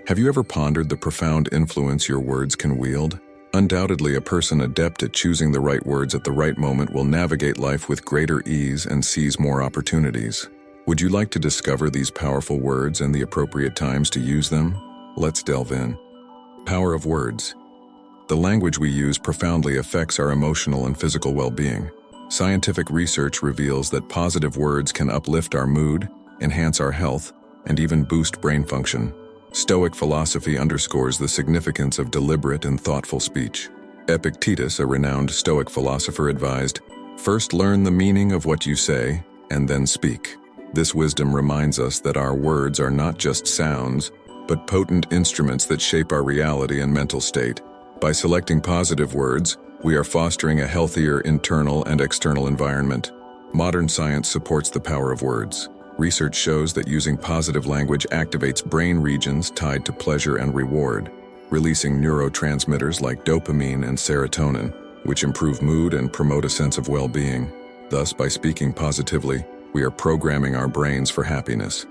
Have you ever pondered the profound influence your words can wield? Undoubtedly, a person adept at choosing the right words at the right moment will navigate life with greater ease and seize more opportunities. Would you like to discover these powerful words and the appropriate times to use them? Let's delve in. Power of words. The language we use profoundly affects our emotional and physical well-being. Scientific research reveals that positive words can uplift our mood, enhance our health, and even boost brain function. Stoic philosophy underscores the significance of deliberate and thoughtful speech. Epictetus, a renowned Stoic philosopher, advised, "First learn the meaning of what you say, and then speak." This wisdom reminds us that our words are not just sounds, but potent instruments that shape our reality and mental state. By selecting positive words, we are fostering a healthier internal and external environment. Modern science supports the power of words. Research shows that using positive language activates brain regions tied to pleasure and reward, releasing neurotransmitters like dopamine and serotonin, which improve mood and promote a sense of well-being. Thus, by speaking positively, we are programming our brains for happiness.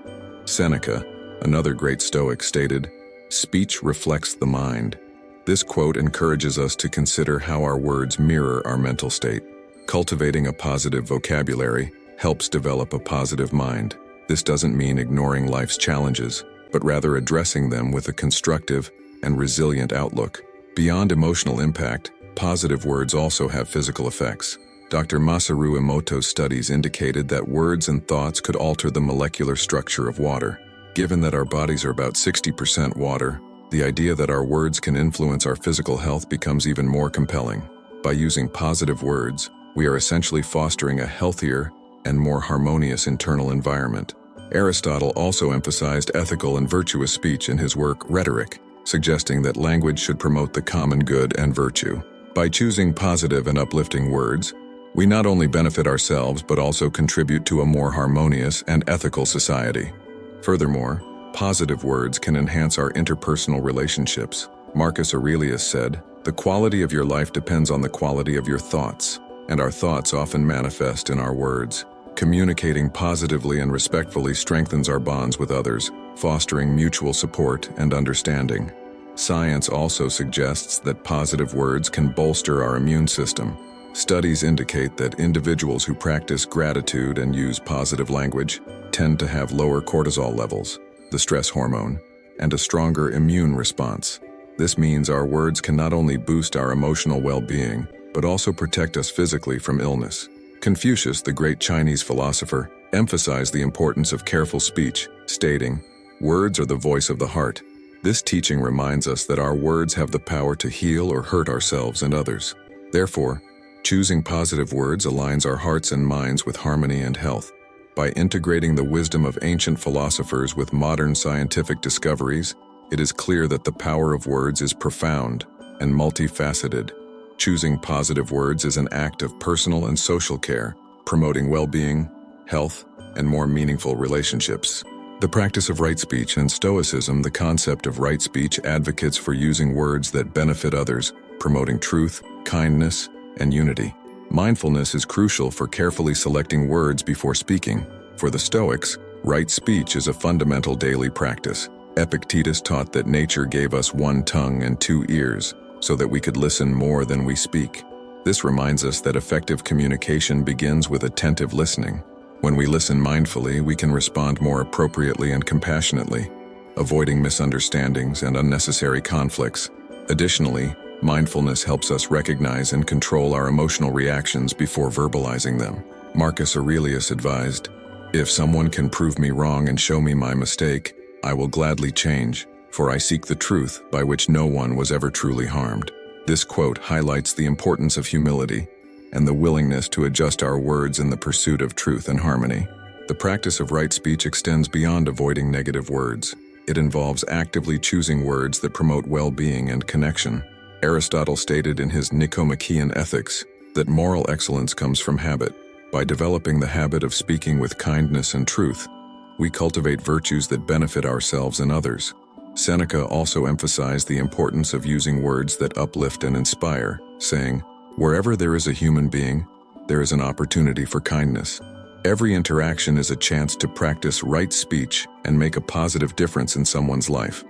Seneca, another great Stoic, stated, "Speech reflects the mind." This quote encourages us to consider how our words mirror our mental state. Cultivating a positive vocabulary helps develop a positive mind. This doesn't mean ignoring life's challenges, but rather addressing them with a constructive and resilient outlook. Beyond emotional impact, positive words also have physical effects. Dr. Masaru Emoto's studies indicated that words and thoughts could alter the molecular structure of water. Given that our bodies are about 60% water, the idea that our words can influence our physical health becomes even more compelling. By using positive words, we are essentially fostering a healthier and more harmonious internal environment. Aristotle also emphasized ethical and virtuous speech in his work Rhetoric, suggesting that language should promote the common good and virtue. By choosing positive and uplifting words, we not only benefit ourselves but also contribute to a more harmonious and ethical society. Furthermore, positive words can enhance our interpersonal relationships. Marcus Aurelius said, "The quality of your life depends on the quality of your thoughts, and our thoughts often manifest in our words." Communicating positively and respectfully strengthens our bonds with others, fostering mutual support and understanding. Science also suggests that positive words can bolster our immune system. Studies indicate that individuals who practice gratitude and use positive language tend to have lower cortisol levels, the stress hormone, and a stronger immune response. This means our words can not only boost our emotional well-being, but also protect us physically from illness. Confucius, the great Chinese philosopher, emphasized the importance of careful speech, stating, "Words are the voice of the heart." This teaching reminds us that our words have the power to heal or hurt ourselves and others. Therefore, choosing positive words aligns our hearts and minds with harmony and health. By integrating the wisdom of ancient philosophers with modern scientific discoveries, it is clear that the power of words is profound and multifaceted. Choosing positive words is an act of personal and social care, promoting well-being, health, and more meaningful relationships. The practice of right speech and Stoicism, the concept of right speech, advocates for using words that benefit others, promoting truth, kindness, and unity. Mindfulness is crucial for carefully selecting words before speaking. For the Stoics, right speech is a fundamental daily practice. Epictetus taught that nature gave us one tongue and two ears, so that we could listen more than we speak. This reminds us that effective communication begins with attentive listening. When we listen mindfully, we can respond more appropriately and compassionately, avoiding misunderstandings and unnecessary conflicts. Additionally, mindfulness helps us recognize and control our emotional reactions before verbalizing them. Marcus Aurelius advised, "If someone can prove me wrong and show me my mistake, I will gladly change, for I seek the truth by which no one was ever truly harmed." This quote highlights the importance of humility and the willingness to adjust our words in the pursuit of truth and harmony. The practice of right speech extends beyond avoiding negative words. It involves actively choosing words that promote well-being and connection. Aristotle stated in his Nicomachean Ethics that moral excellence comes from habit. By developing the habit of speaking with kindness and truth, we cultivate virtues that benefit ourselves and others. Seneca also emphasized the importance of using words that uplift and inspire, saying, "Wherever there is a human being, there is an opportunity for kindness." Every interaction is a chance to practice right speech and make a positive difference in someone's life.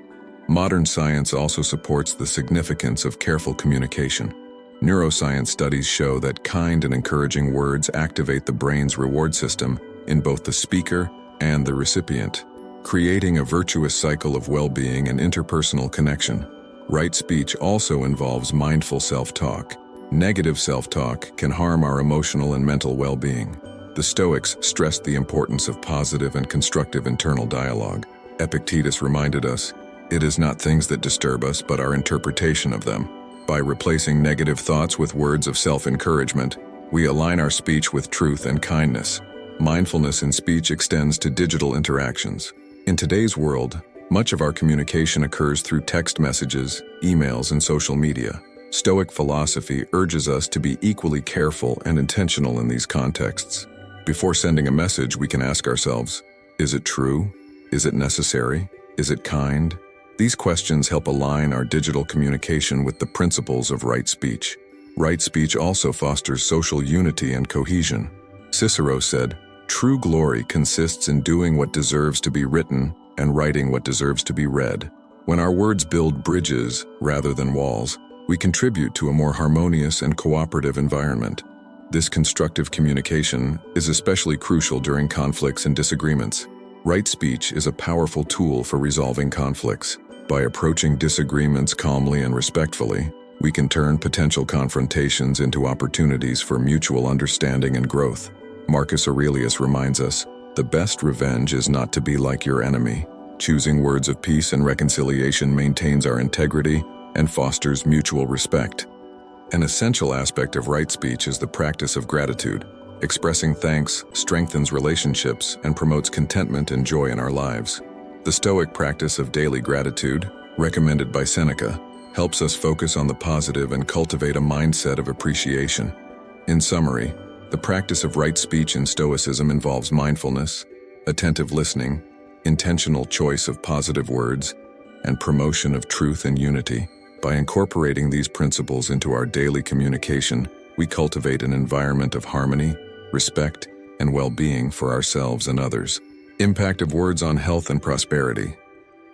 Modern science also supports the significance of careful communication. Neuroscience studies show that kind and encouraging words activate the brain's reward system in both the speaker and the recipient, creating a virtuous cycle of well-being and interpersonal connection. Right speech also involves mindful self-talk. Negative self-talk can harm our emotional and mental well-being. The Stoics stressed the importance of positive and constructive internal dialogue. Epictetus reminded us, "It is not things that disturb us, but our interpretation of them." By replacing negative thoughts with words of self-encouragement, we align our speech with truth and kindness. Mindfulness in speech extends to digital interactions. In today's world, much of our communication occurs through text messages, emails, and social media. Stoic philosophy urges us to be equally careful and intentional in these contexts. Before sending a message, we can ask ourselves, is it true? Is it necessary? Is it kind? These questions help align our digital communication with the principles of right speech. Right speech also fosters social unity and cohesion. Cicero said, "True glory consists in doing what deserves to be written and writing what deserves to be read." When our words build bridges rather than walls, we contribute to a more harmonious and cooperative environment. This constructive communication is especially crucial during conflicts and disagreements. Right speech is a powerful tool for resolving conflicts. By approaching disagreements calmly and respectfully, we can turn potential confrontations into opportunities for mutual understanding and growth. Marcus Aurelius reminds us, "The best revenge is not to be like your enemy." Choosing words of peace and reconciliation maintains our integrity and fosters mutual respect. An essential aspect of right speech is the practice of gratitude. Expressing thanks strengthens relationships and promotes contentment and joy in our lives. The Stoic practice of daily gratitude, recommended by Seneca, helps us focus on the positive and cultivate a mindset of appreciation. In summary, the practice of right speech in Stoicism involves mindfulness, attentive listening, intentional choice of positive words, and promotion of truth and unity. By incorporating these principles into our daily communication, we cultivate an environment of harmony, respect, and well-being for ourselves and others. Impact of words on health and prosperity.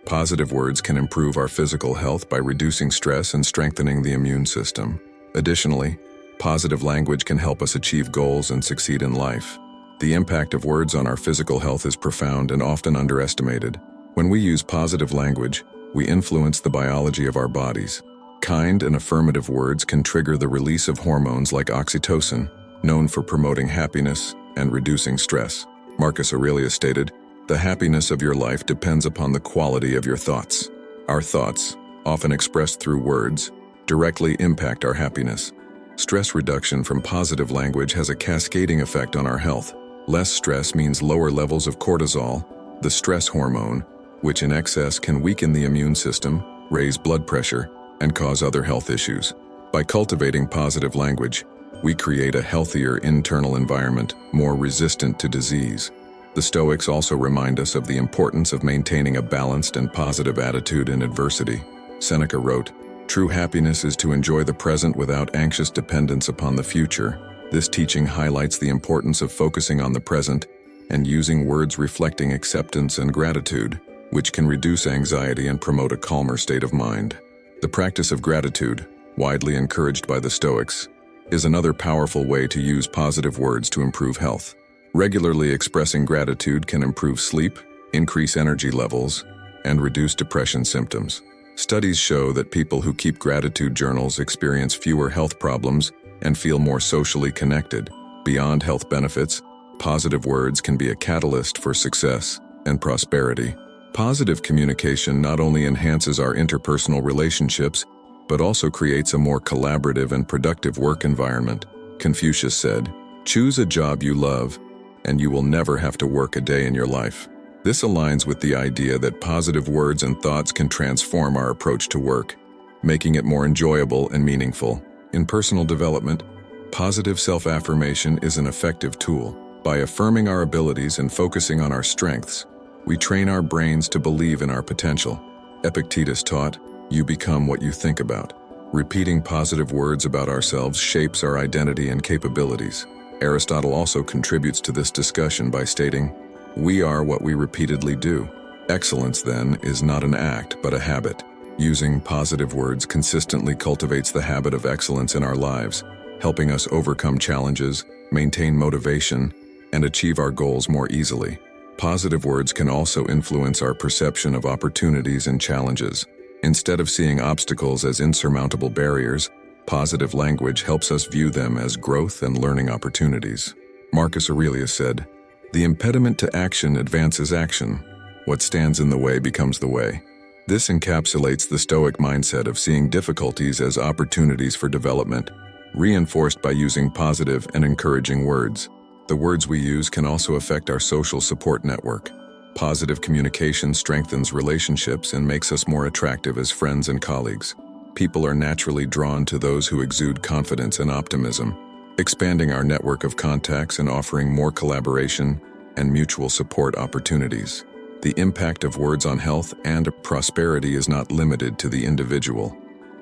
Positive words can improve our physical health by reducing stress and strengthening the immune system. Additionally, positive language can help us achieve goals and succeed in life. The impact of words on our physical health is profound and often underestimated. When we use positive language, we influence the biology of our bodies. Kind and affirmative words can trigger the release of hormones like oxytocin, known for promoting happiness and reducing stress. Marcus Aurelius stated, "The happiness of your life depends upon the quality of your thoughts." Our thoughts, often expressed through words, directly impact our happiness. Stress reduction from positive language has a cascading effect on our health. Less stress means lower levels of cortisol, the stress hormone, which in excess can weaken the immune system, raise blood pressure, and cause other health issues. By cultivating positive language, we create a healthier internal environment, more resistant to disease. The Stoics also remind us of the importance of maintaining a balanced and positive attitude in adversity. Seneca wrote, "True happiness is to enjoy the present without anxious dependence upon the future." This teaching highlights the importance of focusing on the present and using words reflecting acceptance and gratitude, which can reduce anxiety and promote a calmer state of mind. The practice of gratitude, widely encouraged by the Stoics, is another powerful way to use positive words to improve health. Regularly expressing gratitude can improve sleep, increase energy levels, and reduce depression symptoms. Studies show that people who keep gratitude journals experience fewer health problems and feel more socially connected. Beyond health benefits, positive words can be a catalyst for success and prosperity. Positive communication not only enhances our interpersonal relationships, but also creates a more collaborative and productive work environment. Confucius said, "Choose a job you love, and you will never have to work a day in your life." This aligns with the idea that positive words and thoughts can transform our approach to work, making it more enjoyable and meaningful. In personal development, positive self-affirmation is an effective tool. By affirming our abilities and focusing on our strengths, we train our brains to believe in our potential. Epictetus taught, "You become what you think about." Repeating positive words about ourselves shapes our identity and capabilities. Aristotle also contributes to this discussion by stating, "We are what we repeatedly do." Excellence, then, is not an act, but a habit. Using positive words consistently cultivates the habit of excellence in our lives, helping us overcome challenges, maintain motivation, and achieve our goals more easily. Positive words can also influence our perception of opportunities and challenges. Instead of seeing obstacles as insurmountable barriers, positive language helps us view them as growth and learning opportunities. Marcus Aurelius said, "The impediment to action advances action. What stands in the way becomes the way." This encapsulates the Stoic mindset of seeing difficulties as opportunities for development, reinforced by using positive and encouraging words. The words we use can also affect our social support network. Positive communication strengthens relationships and makes us more attractive as friends and colleagues. People are naturally drawn to those who exude confidence and optimism, expanding our network of contacts and offering more collaboration and mutual support opportunities. The impact of words on health and prosperity is not limited to the individual.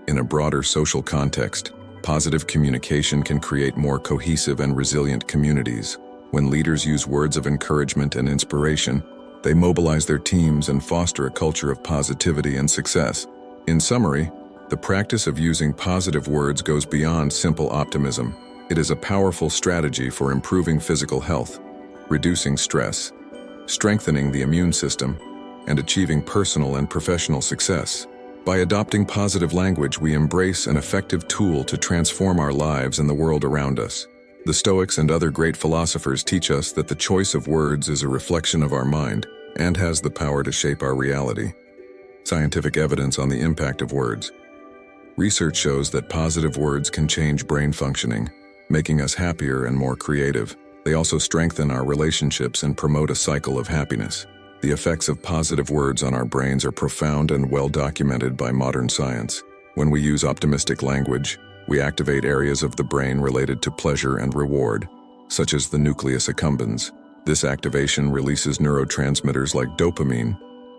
In a broader social context, positive communication can create more cohesive and resilient communities. When leaders use words of encouragement and inspiration, they mobilize their teams and foster a culture of positivity and success. In summary, the practice of using positive words goes beyond simple optimism. It is a powerful strategy for improving physical health, reducing stress, strengthening the immune system, and achieving personal and professional success. By adopting positive language, we embrace an effective tool to transform our lives and the world around us. The Stoics and other great philosophers teach us that the choice of words is a reflection of our mind and has the power to shape our reality. Scientific evidence on the impact of words. Research shows that positive words can change brain functioning, making us happier and more creative. They also strengthen our relationships and promote a cycle of happiness. The effects of positive words on our brains are profound and well documented by modern science. When we use optimistic language, we activate areas of the brain related to pleasure and reward, such as the nucleus accumbens. This activation releases neurotransmitters like dopamine,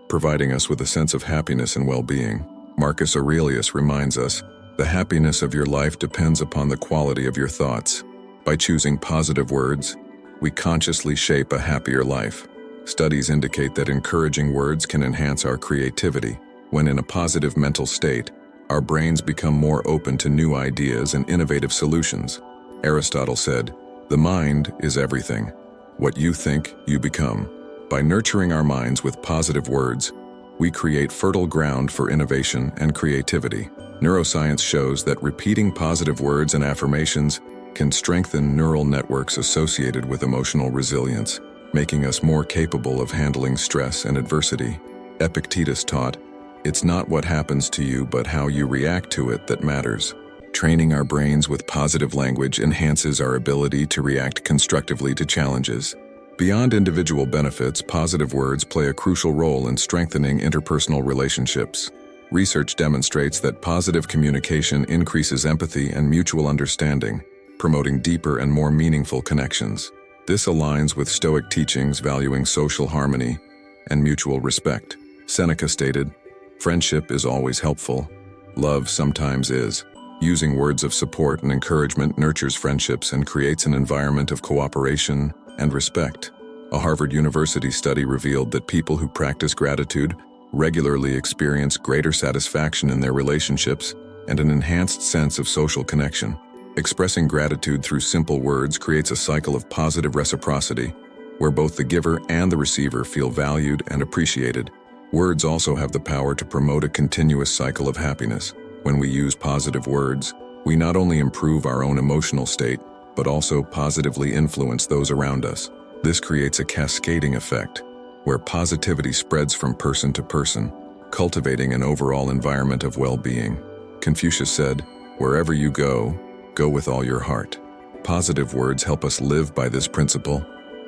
providing us with a sense of happiness and well-being. Marcus Aurelius reminds us, "The happiness of your life depends upon the quality of your thoughts." By choosing positive words, we consciously shape a happier life. Studies indicate that encouraging words can enhance our creativity. When in a positive mental state, our brains become more open to new ideas and innovative solutions. Aristotle said, "The mind is everything. What you think, you become." By nurturing our minds with positive words, we create fertile ground for innovation and creativity. Neuroscience shows that repeating positive words and affirmations can strengthen neural networks associated with emotional resilience, making us more capable of handling stress and adversity. Epictetus taught, "It's not what happens to you, but how you react to it that matters." Training our brains with positive language enhances our ability to react constructively to challenges. Beyond individual benefits, positive words play a crucial role in strengthening interpersonal relationships. Research demonstrates that positive communication increases empathy and mutual understanding, promoting deeper and more meaningful connections. This aligns with Stoic teachings valuing social harmony and mutual respect. Seneca stated, "Friendship is always helpful. Love sometimes is." Using words of support and encouragement nurtures friendships and creates an environment of cooperation and respect. A Harvard University study revealed that people who practice gratitude regularly experience greater satisfaction in their relationships and an enhanced sense of social connection. Expressing gratitude through simple words creates a cycle of positive reciprocity, where both the giver and the receiver feel valued and appreciated. Words also have the power to promote a continuous cycle of happiness. When we use positive words, we not only improve our own emotional state, but also positively influence those around us. This creates a cascading effect, where positivity spreads from person to person, cultivating an overall environment of well-being. Confucius said, "Wherever you go, go with all your heart." Positive words help us live by this principle,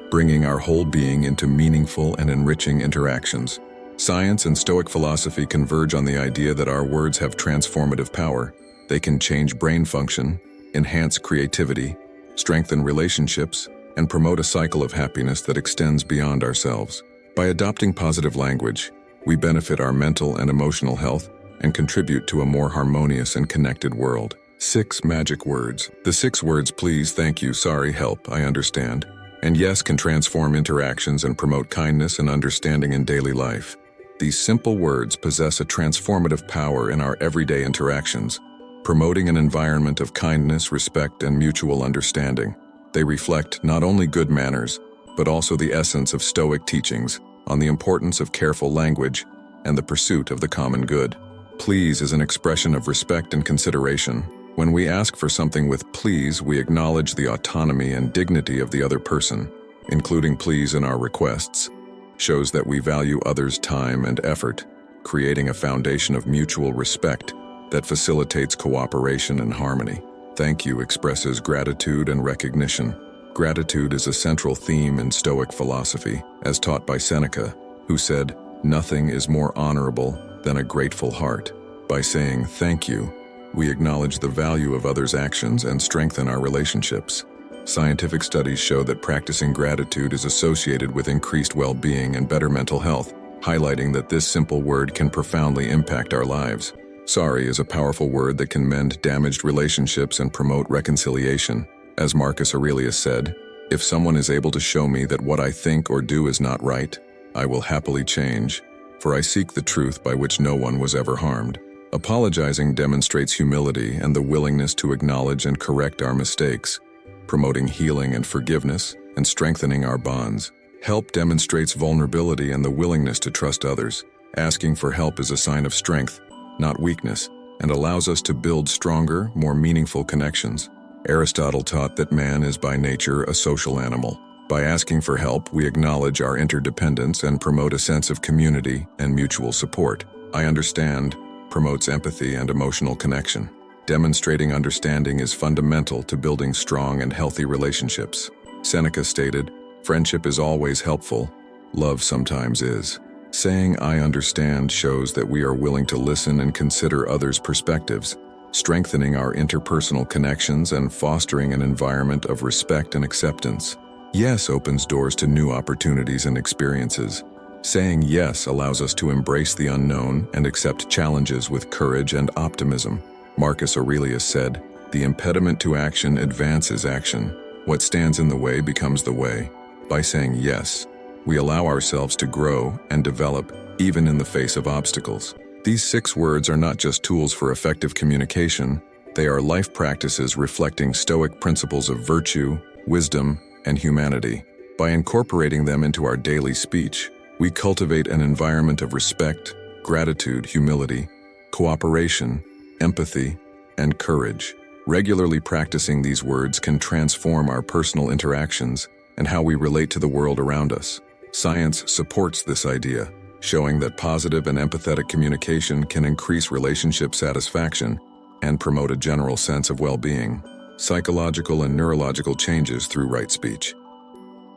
bringing our whole being into meaningful and enriching interactions. Science and Stoic philosophy converge on the idea that our words have transformative power. They can change brain function, enhance creativity, strengthen relationships, and promote a cycle of happiness that extends beyond ourselves. By adopting positive language, we benefit our mental and emotional health and contribute to a more harmonious and connected world. 6 magic words. The 6 words please, thank you, sorry, help, I understand, and yes can transform interactions and promote kindness and understanding in daily life. These simple words possess a transformative power in our everyday interactions, promoting an environment of kindness, respect, and mutual understanding. They reflect not only good manners, but also the essence of Stoic teachings on the importance of careful language and the pursuit of the common good. Please is an expression of respect and consideration. When we ask for something with please, we acknowledge the autonomy and dignity of the other person. Including please in our requests shows that we value others' time and effort, creating a foundation of mutual respect that facilitates cooperation and harmony. Thank you expresses gratitude and recognition. Gratitude is a central theme in Stoic philosophy, as taught by Seneca, who said, "Nothing is more honorable than a grateful heart." By saying thank you, we acknowledge the value of others' actions and strengthen our relationships. Scientific studies show that practicing gratitude is associated with increased well-being and better mental health, highlighting that this simple word can profoundly impact our lives. Sorry is a powerful word that can mend damaged relationships and promote reconciliation. As Marcus Aurelius said, "If someone is able to show me that what I think or do is not right, I will happily change, for I seek the truth by which no one was ever harmed." Apologizing demonstrates humility and the willingness to acknowledge and correct our mistakes, promoting healing and forgiveness and strengthening our bonds. Help demonstrates vulnerability and the willingness to trust others. Asking for help is a sign of strength, not weakness, and allows us to build stronger, more meaningful connections. Aristotle taught that man is by nature a social animal. By asking for help, we acknowledge our interdependence and promote a sense of community and mutual support. "I understand" promotes empathy and emotional connection. Demonstrating understanding is fundamental to building strong and healthy relationships. Seneca stated, "Friendship is always helpful, love sometimes is." Saying "I understand" shows that we are willing to listen and consider others' perspectives, strengthening our interpersonal connections and fostering an environment of respect and acceptance. Yes opens doors to new opportunities and experiences. Saying yes allows us to embrace the unknown and accept challenges with courage and optimism. Marcus Aurelius said, "The impediment to action advances action. What stands in the way becomes the way." By saying yes, we allow ourselves to grow and develop even in the face of obstacles. These 6 words are not just tools for effective communication, they are life practices reflecting Stoic principles of virtue, wisdom, and humanity. By incorporating them into our daily speech, we cultivate an environment of respect, gratitude, humility, cooperation, empathy, and courage. Regularly practicing these words can transform our personal interactions and how we relate to the world around us. Science supports this idea, showing that positive and empathetic communication can increase relationship satisfaction and promote a general sense of well-being. Psychological and neurological changes through right speech.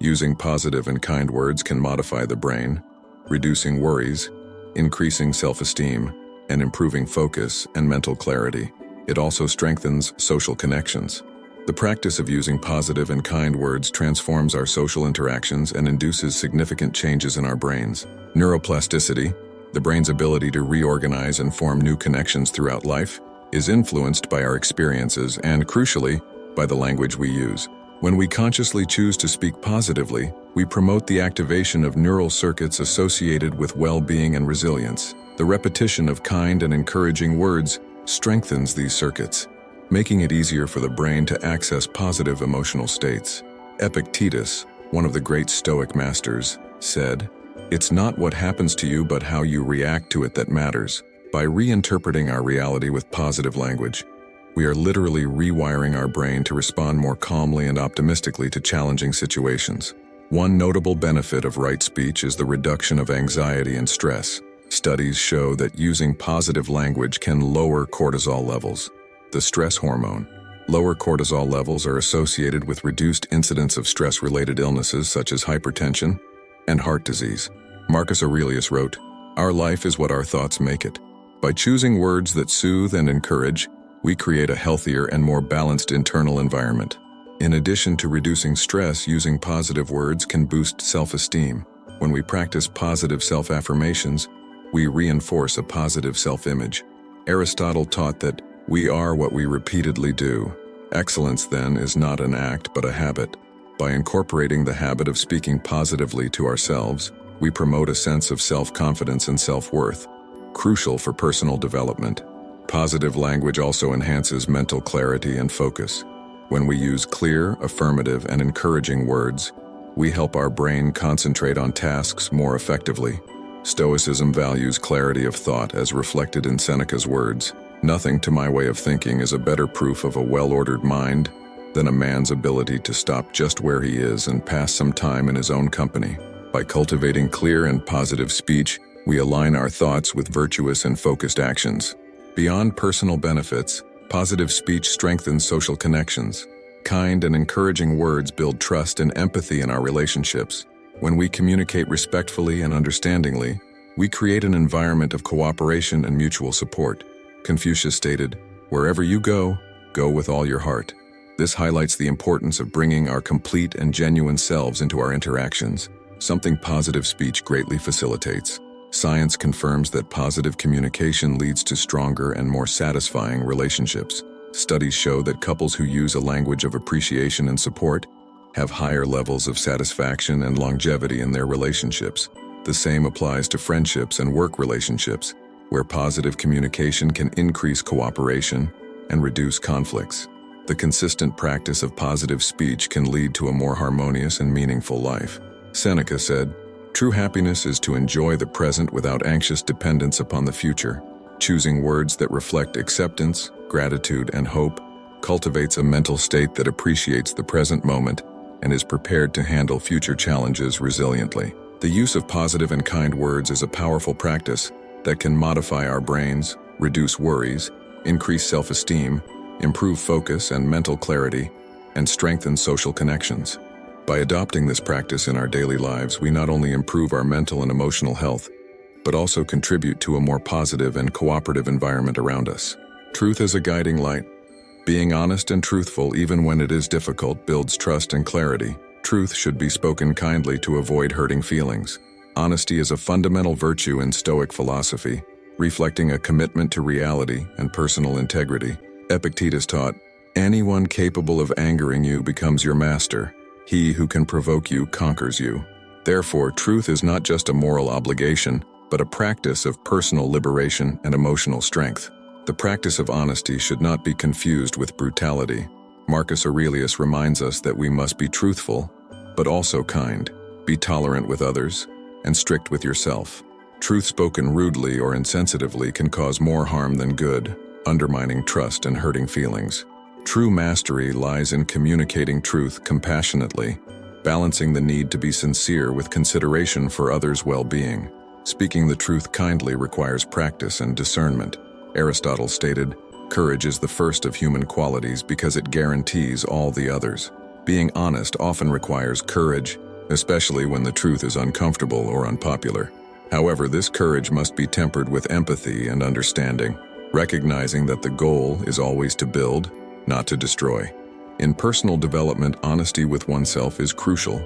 Using positive and kind words can modify the brain, reducing worries, increasing self-esteem, and improving focus and mental clarity. It also strengthens social connections. The practice of using positive and kind words transforms our social interactions and induces significant changes in our brains. Neuroplasticity, the brain's ability to reorganize and form new connections throughout life, is influenced by our experiences and, crucially, by the language we use. When we consciously choose to speak positively, we promote the activation of neural circuits associated with well-being and resilience. The repetition of kind and encouraging words strengthens these circuits, making it easier for the brain to access positive emotional states. Epictetus, one of the great Stoic masters, said, "It's not what happens to you but how you react to it that matters." By reinterpreting our reality with positive language, we are literally rewiring our brain to respond more calmly and optimistically to challenging situations. One notable benefit of right speech is the reduction of anxiety and stress. Studies show that using positive language can lower cortisol levels, the stress hormone. Lower cortisol levels are associated with reduced incidence of stress-related illnesses such as hypertension and heart disease. Marcus Aurelius wrote, "Our life is what our thoughts make it." By choosing words that soothe and encourage, we create a healthier and more balanced internal environment. In addition to reducing stress, using positive words can boost self-esteem. When we practice positive self-affirmations, we reinforce a positive self-image. Aristotle taught that we are what we repeatedly do. Excellence, then, is not an act but a habit. By incorporating the habit of speaking positively to ourselves, We promote a sense of self-confidence and self-worth, crucial for personal development. Positive language also enhances mental clarity and focus. When we use clear, affirmative, and encouraging words, we help our brain concentrate on tasks more effectively. Stoicism values clarity of thought as reflected in Seneca's words. Nothing, to my way of thinking, is a better proof of a well-ordered mind than a man's ability to stop just where he is and pass some time in his own company. By cultivating clear and positive speech, we align our thoughts with virtuous and focused actions. Beyond personal benefits, positive speech strengthens social connections. Kind and encouraging words build trust and empathy in our relationships. When we communicate respectfully and understandingly, we create an environment of cooperation and mutual support. Confucius stated, "Wherever you go, go with all your heart." This highlights the importance of bringing our complete and genuine selves into our interactions, something positive speech greatly facilitates. Science confirms that positive communication leads to stronger and more satisfying relationships. Studies show that couples who use a language of appreciation and support have higher levels of satisfaction and longevity in their relationships. The same applies to friendships and work relationships, where positive communication can increase cooperation and reduce conflicts. The consistent practice of positive speech can lead to a more harmonious and meaningful life. Seneca said, "True happiness is to enjoy the present without anxious dependence upon the future." Choosing words that reflect acceptance, gratitude, and hope cultivates a mental state that appreciates the present moment and is prepared to handle future challenges resiliently. The use of positive and kind words is a powerful practice that can modify our brains, reduce worries, increase self-esteem, improve focus and mental clarity, and strengthen social connections. By adopting this practice in our daily lives, we not only improve our mental and emotional health, but also contribute to a more positive and cooperative environment around us. Truth is a guiding light. Being honest and truthful even when it is difficult builds trust and clarity. Truth should be spoken kindly to avoid hurting feelings. Honesty is a fundamental virtue in Stoic philosophy, reflecting a commitment to reality and personal integrity. Epictetus taught, "Anyone capable of angering you becomes your master. He who can provoke you conquers you." Therefore, truth is not just a moral obligation, but a practice of personal liberation and emotional strength. The practice of honesty should not be confused with brutality. Marcus Aurelius reminds us that we must be truthful, but also kind, be tolerant with others, and strict with yourself. Truth spoken rudely or insensitively can cause more harm than good, undermining trust and hurting feelings. True mastery lies in communicating truth compassionately, balancing the need to be sincere with consideration for others' well-being. Speaking the truth kindly requires practice and discernment. Aristotle stated, "Courage is the first of human qualities because it guarantees all the others." Being honest often requires courage, especially when the truth is uncomfortable or unpopular. However, this courage must be tempered with empathy and understanding, recognizing that the goal is always to build, not to destroy. In personal development, honesty with oneself is crucial.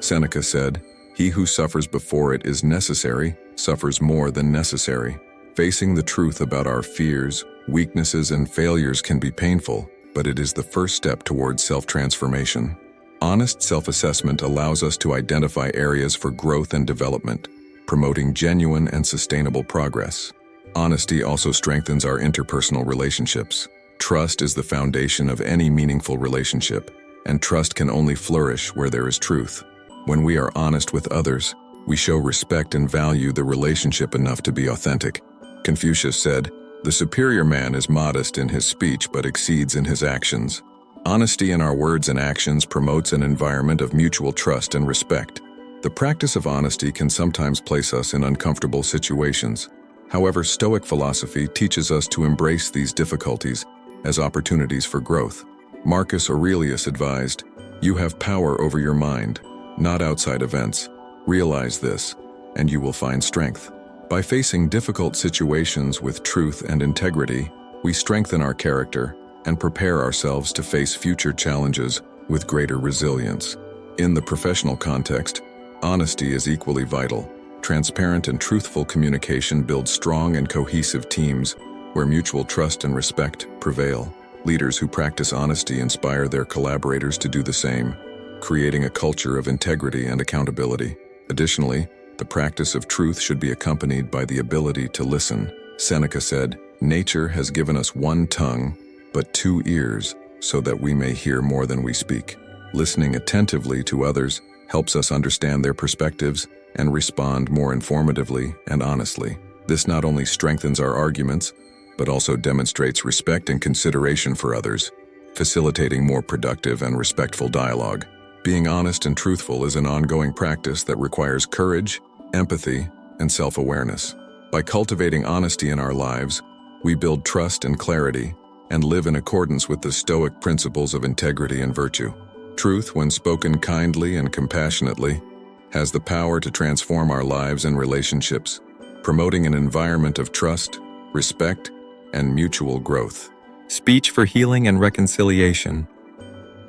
Seneca said, "He who suffers before it is necessary, suffers more than necessary." Facing the truth about our fears, weaknesses, and failures can be painful, but it is the first step towards self-transformation. Honest self-assessment allows us to identify areas for growth and development, promoting genuine and sustainable progress. Honesty also strengthens our interpersonal relationships. Trust is the foundation of any meaningful relationship, and trust can only flourish where there is truth. When we are honest with others, we show respect and value the relationship enough to be authentic. Confucius said, "The superior man is modest in his speech but exceeds in his actions." Honesty in our words and actions promotes an environment of mutual trust and respect. The practice of honesty can sometimes place us in uncomfortable situations. However, Stoic philosophy teaches us to embrace these difficulties as opportunities for growth. Marcus Aurelius advised, "You have power over your mind, not outside events. Realize this, and you will find strength." By facing difficult situations with truth and integrity, we strengthen our character and prepare ourselves to face future challenges with greater resilience. In the professional context, honesty is equally vital. Transparent and truthful communication builds strong and cohesive teams where mutual trust and respect prevail. Leaders who practice honesty inspire their collaborators to do the same, creating a culture of integrity and accountability. Additionally, The practice of truth should be accompanied by the ability to listen. Seneca said, "Nature has given us one tongue, but 2 ears, so that we may hear more than we speak." Listening attentively to others helps us understand their perspectives and respond more informatively and honestly. This not only strengthens our arguments, but also demonstrates respect and consideration for others, facilitating more productive and respectful dialogue. Being honest and truthful is an ongoing practice that requires courage, empathy, and self-awareness. By cultivating honesty in our lives, we build trust and clarity and live in accordance with the Stoic principles of integrity and virtue. Truth, when spoken kindly and compassionately, has the power to transform our lives and relationships, promoting an environment of trust, respect, and mutual growth. Speech for healing and reconciliation.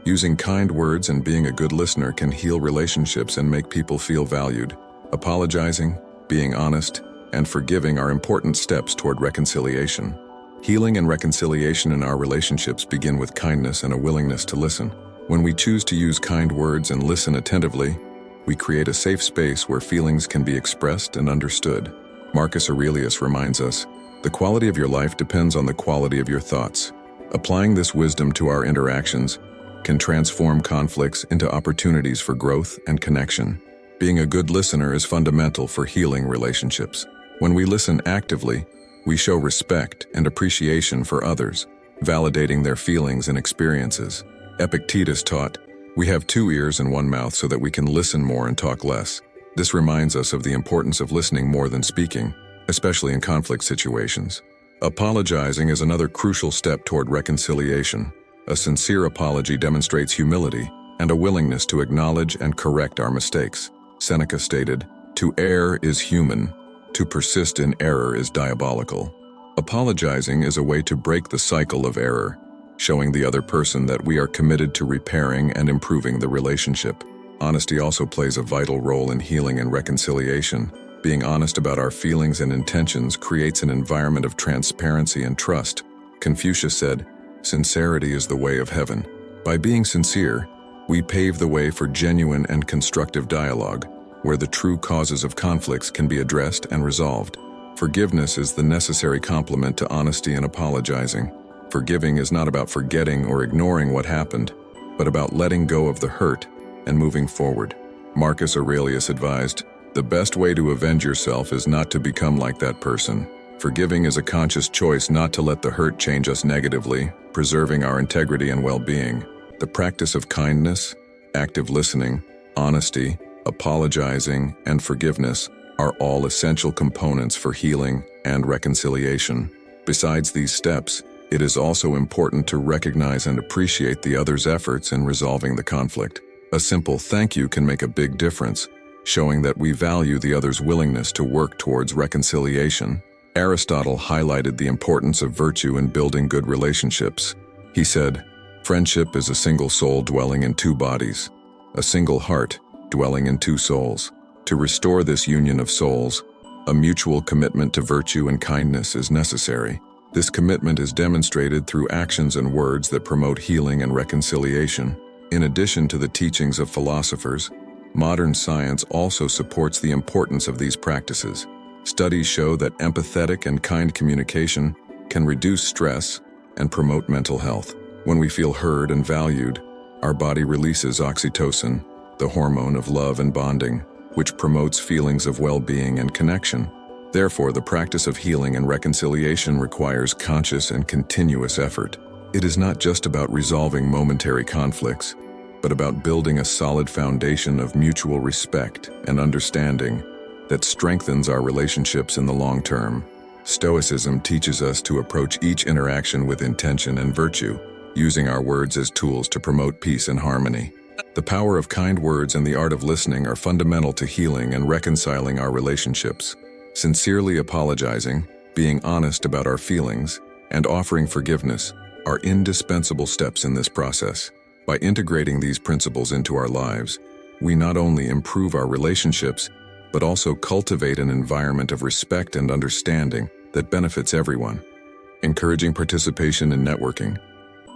Using kind words and being a good listener can heal relationships and make people feel valued. Apologizing, being honest, and forgiving are important steps toward reconciliation. Healing and reconciliation in our relationships begin with kindness and a willingness to listen. When we choose to use kind words and listen attentively, we create a safe space where feelings can be expressed and understood. Marcus Aurelius reminds us, "The quality of your life depends on the quality of your thoughts." Applying this wisdom to our interactions can transform conflicts into opportunities for growth and connection. Being a good listener is fundamental for healing relationships. When we listen actively, we show respect and appreciation for others, validating their feelings and experiences. Epictetus taught, "We have 2 ears and 1 mouth so that we can listen more and talk less." This reminds us of the importance of listening more than speaking, especially in conflict situations. Apologizing is another crucial step toward reconciliation. A sincere apology demonstrates humility and a willingness to acknowledge and correct our mistakes. Seneca stated, "To err is human, to persist in error is diabolical." Apologizing is a way to break the cycle of error, showing the other person that we are committed to repairing and improving the relationship. Honesty also plays a vital role in healing and reconciliation. Being honest about our feelings and intentions creates an environment of transparency and trust. Confucius said, "Sincerity is the way of heaven." By being sincere, we pave the way for genuine and constructive dialogue, where the true causes of conflicts can be addressed and resolved. Forgiveness is the necessary complement to honesty and apologizing. Forgiving is not about forgetting or ignoring what happened, but about letting go of the hurt and moving forward. Marcus Aurelius advised, "The best way to avenge yourself is not to become like that person." Forgiving is a conscious choice not to let the hurt change us negatively, preserving our integrity and well-being. The practice of kindness, active listening, honesty, apologizing, and forgiveness are all essential components for healing and reconciliation. Besides these steps, it is also important to recognize and appreciate the other's efforts in resolving the conflict. A simple thank you can make a big difference, showing that we value the other's willingness to work towards reconciliation. Aristotle highlighted the importance of virtue in building good relationships. He said, "Friendship is a single soul dwelling in 2 bodies, a single heart dwelling in 2 souls. To restore this union of souls, a mutual commitment to virtue and kindness is necessary. This commitment is demonstrated through actions and words that promote healing and reconciliation." In addition to the teachings of philosophers, modern science also supports the importance of these practices. Studies show that empathetic and kind communication can reduce stress and promote mental health. When we feel heard and valued, our body releases oxytocin, the hormone of love and bonding, which promotes feelings of well-being and connection. Therefore, the practice of healing and reconciliation requires conscious and continuous effort. It is not just about resolving momentary conflicts, but about building a solid foundation of mutual respect and understanding that strengthens our relationships in the long term. Stoicism teaches us to approach each interaction with intention and virtue, using our words as tools to promote peace and harmony. The power of kind words and the art of listening are fundamental to healing and reconciling our relationships. Sincerely apologizing, being honest about our feelings, and offering forgiveness are indispensable steps in this process. By integrating these principles into our lives, we not only improve our relationships, but also cultivate an environment of respect and understanding that benefits everyone. Encouraging participation in networking,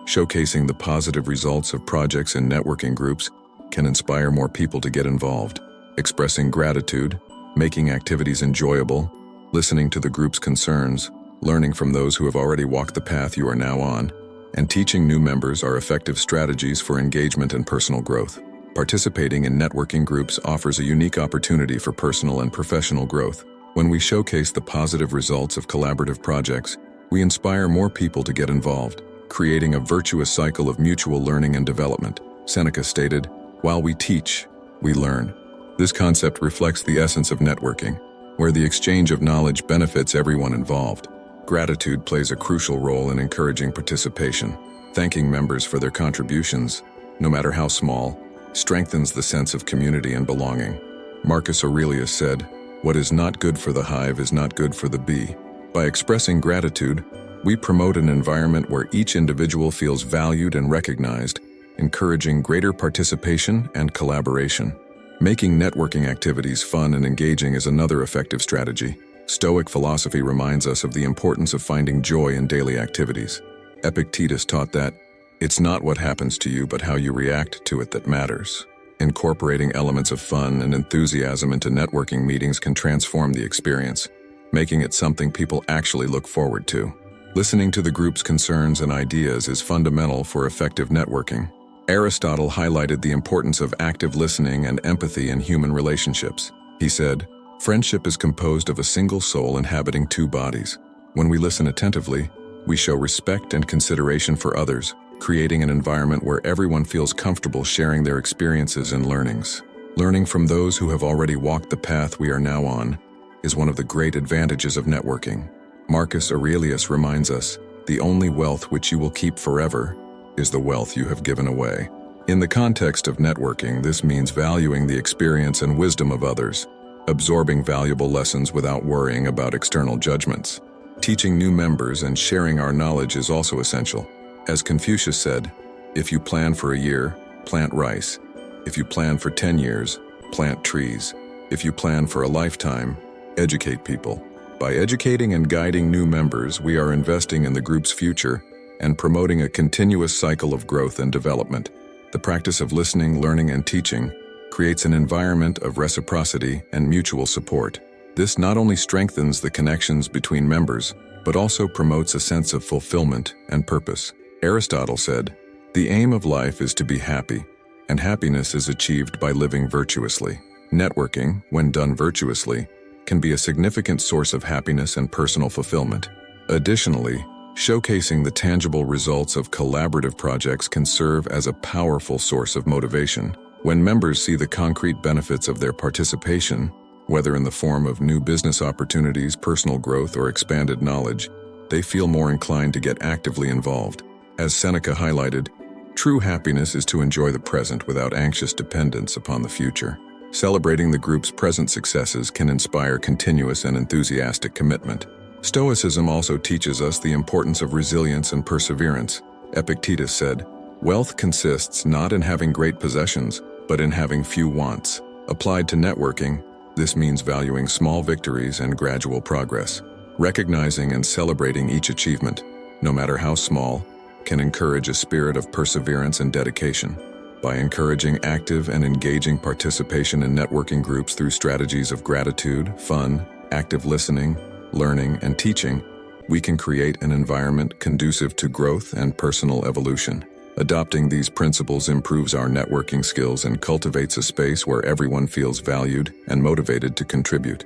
showcasing the positive results of projects and networking groups can inspire more people to get involved. Expressing gratitude, making activities enjoyable, listening to the group's concerns, learning from those who have already walked the path you are now on, and teaching new members are effective strategies for engagement and personal growth. Participating in networking groups offers a unique opportunity for personal and professional growth. When we showcase the positive results of collaborative projects, we inspire more people to get involved, creating a virtuous cycle of mutual learning and development. Seneca stated, "While we teach, we learn." This concept reflects the essence of networking, where the exchange of knowledge benefits everyone involved. Gratitude plays a crucial role in encouraging participation. Thanking members for their contributions, no matter how small, strengthens the sense of community and belonging. Marcus Aurelius said, "What is not good for the hive is not good for the bee." By expressing gratitude, we promote an environment where each individual feels valued and recognized, encouraging greater participation and collaboration. Making networking activities fun and engaging is another effective strategy. Stoic philosophy reminds us of the importance of finding joy in daily activities. Epictetus taught that, "It's not what happens to you but how you react to it that matters." Incorporating elements of fun and enthusiasm into networking meetings can transform the experience, making it something people actually look forward to. Listening to the group's concerns and ideas is fundamental for effective networking. Aristotle highlighted the importance of active listening and empathy in human relationships. He said, "Friendship is composed of a single soul inhabiting two bodies. When we listen attentively, we show respect and consideration for others, creating an environment where everyone feels comfortable sharing their experiences and learnings." Learning from those who have already walked the path we are now on is one of the great advantages of networking. Marcus Aurelius reminds us, "The only wealth which you will keep forever is the wealth you have given away." In the context of networking, this means valuing the experience and wisdom of others, absorbing valuable lessons without worrying about external judgments. Teaching new members and sharing our knowledge is also essential. As Confucius said, "If you plan for a year, plant rice. If you plan for 10 years, plant trees. If you plan for a lifetime, educate people." By educating and guiding new members, we are investing in the group's future and promoting a continuous cycle of growth and development. The practice of listening, learning, and teaching creates an environment of reciprocity and mutual support. This not only strengthens the connections between members, but also promotes a sense of fulfillment and purpose. Aristotle said, "The aim of life is to be happy, and happiness is achieved by living virtuously." Networking, when done virtuously, can be a significant source of happiness and personal fulfillment. Additionally, showcasing the tangible results of collaborative projects can serve as a powerful source of motivation. When members see the concrete benefits of their participation, whether in the form of new business opportunities, personal growth, or expanded knowledge, they feel more inclined to get actively involved. As Seneca highlighted, true happiness is to enjoy the present without anxious dependence upon the future. Celebrating the group's present successes can inspire continuous and enthusiastic commitment. Stoicism also teaches us the importance of resilience and perseverance. Epictetus said, "Wealth consists not in having great possessions, but in having few wants." Applied to networking, this means valuing small victories and gradual progress. Recognizing and celebrating each achievement, no matter how small, can encourage a spirit of perseverance and dedication. By encouraging active and engaging participation in networking groups through strategies of gratitude, fun, active listening, learning, and teaching, we can create an environment conducive to growth and personal evolution. Adopting these principles improves our networking skills and cultivates a space where everyone feels valued and motivated to contribute.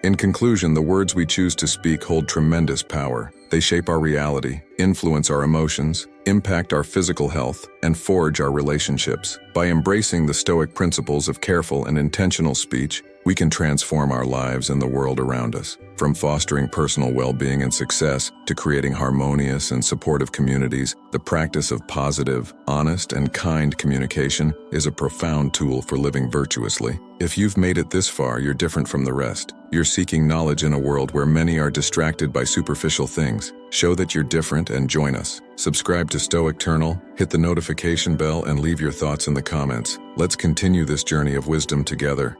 In conclusion, the words we choose to speak hold tremendous power. They shape our reality, influence our emotions, impact our physical health, and forge our relationships. By embracing the Stoic principles of careful and intentional speech, we can transform our lives and the world around us. From fostering personal well-being and success to creating harmonious and supportive communities, the practice of positive, honest, and kind communication is a profound tool for living virtuously. If you've made it this far, you're different from the rest. You're seeking knowledge in a world where many are distracted by superficial things. Show that you're different and join us. Subscribe to Stoic Eternal, hit the notification bell, and leave your thoughts in the comments. Let's continue this journey of wisdom together.